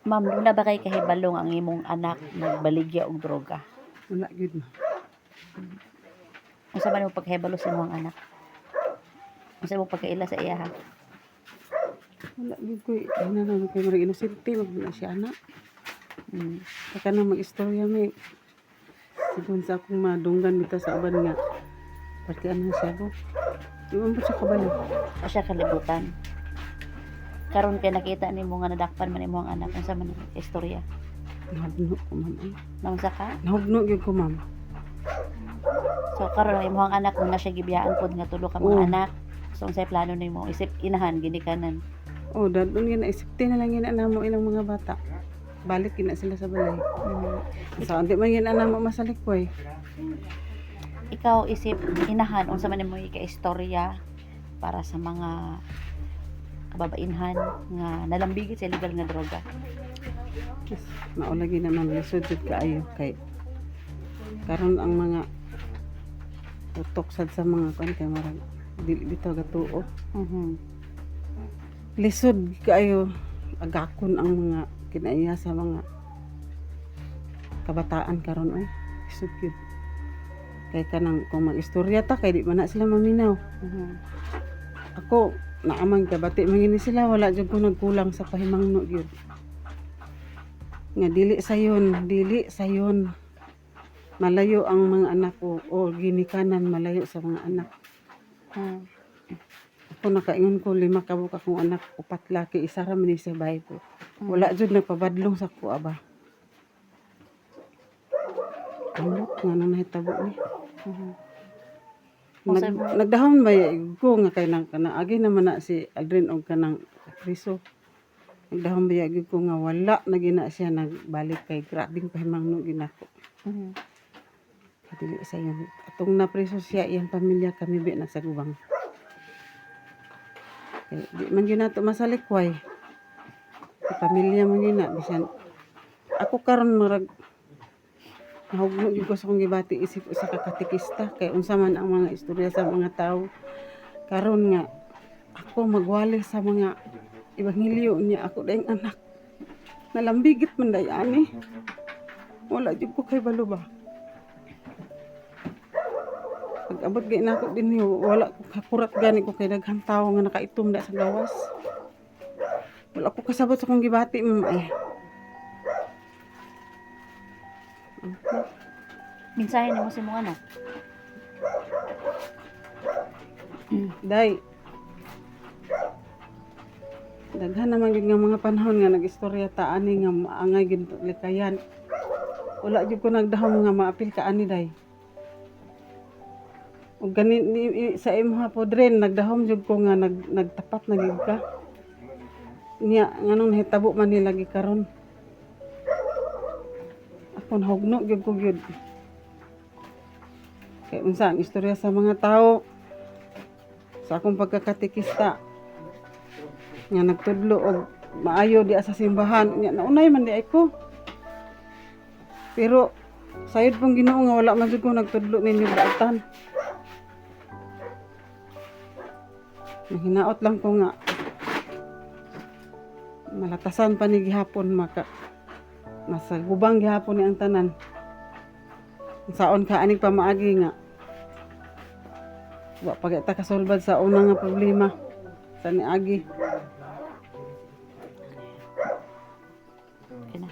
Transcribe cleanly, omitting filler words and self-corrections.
Ma'am, doon na ba kay kahibalong ang imong anak nagbaligya og droga? Wala gid ma. Unsa man mo pagkahibalo sa imong anak? Unsa mo pagkaila sa iya ha? Wala gid ko hinanaw kay murag inosente magna siya anak. Kaya na mag-istorya may sigon sa akong madunggan bitaw sa uban nga partian na siya ko. Di man po siya kabalo. Siya kalibutan. Karon kay nakita nimo nga nadakpan man imong anak, unsa man ang istorya? Nahugno ko ma'am. Ay. Naunsa ka? Nahugno gyud ko ma'am. So karon imong anak mo na siya gibiyaan pod nga tulo ka Oo. mga anak. So unsay plano nimo? Isip inahan ginikanan. Oh, dadon yun naisipti na lang yun namo ilang mga bata. Balik yun na sila sa balay. Sa hindi man yun namo masalikoy. Ikaw isip inahan unsa man nimo ika-istorya para sa mga kababainhan nga nalambigit sa illegal nga droga. Yes, maulagi naman lisod jud kaayo kay karon ang mga utok sad sa mga kan kay marag dili bitaw gatuo. Lisod kaayo agakon ang mga kinaiya sa mga kabataan karon oy. Lisod gyud. Kay kanang kung mag-istorya ta kay di man na sila maminaw. Ako naaman kabati mangini sila wala jud ko nagkulang sa pahimangno gyud. Nga dili sayon malayo ang mga anak ko o ginikanan malayo sa mga anak. Ako nakaingon ko 5 kabuk akong anak, 4 laki, isa ra man ni sa bahay ko. Wala jud nagpabadlong sa ko aba. Ano nga nang nahitabo ni? Nagdahon ba ko nga kay nang kana agi naman na si Aldrin og kanang priso. Nagdahon ba ko nga wala na gina siya nagbalik kay grabing pahimangno ginako. Dili sa yun. Atong na priso siya iyang pamilya kami bi na sa gubang. Kay di man gyud nato masalikway. Sa pamilya man gyud na bisan ako karon marag nahugno gyud ko sa akong gibati isip usa ka katikista kay unsa man ang mga istorya sa mga tawo karon nga ako magwali sa mga ebanghelyo niya ako daing anak nalambigit man day ani wala jud ko kay balo ba pag abot gay nako dinhi wala ko kakurat gani ko kay daghang tawo nga nakaitom da sa gawas wala ko kasabot sa akong gibati ma'am ay Mensahe nimo sa imong anak. day daghan naman gyud nga mga panahon nga nag-istorya ta ani nga maangay gyud likayan wala gyud ko nagdahom nga maapil ka ani day ug gani sa imong pod rin nagdahom jud ko nga nagtapat na gyud ka niya nganong nahitabo man ni lagi karon ako nahugno gyud ko gyud kay unsa ang istorya sa mga tawo sa akong pagkakatikista nga nagtudlo og maayo di sa simbahan nya naunay man di ako pero sayod pong Ginoo nga wala man jud ko nagtudlo ninyo daatan hinaot lang ko nga malatasan pa ni gihapon nasa gubang gihapon ni ang tanan saon ka aning pamaagi nga wa pa kita kasulbad sa una nga problema sa niagi. Okay na.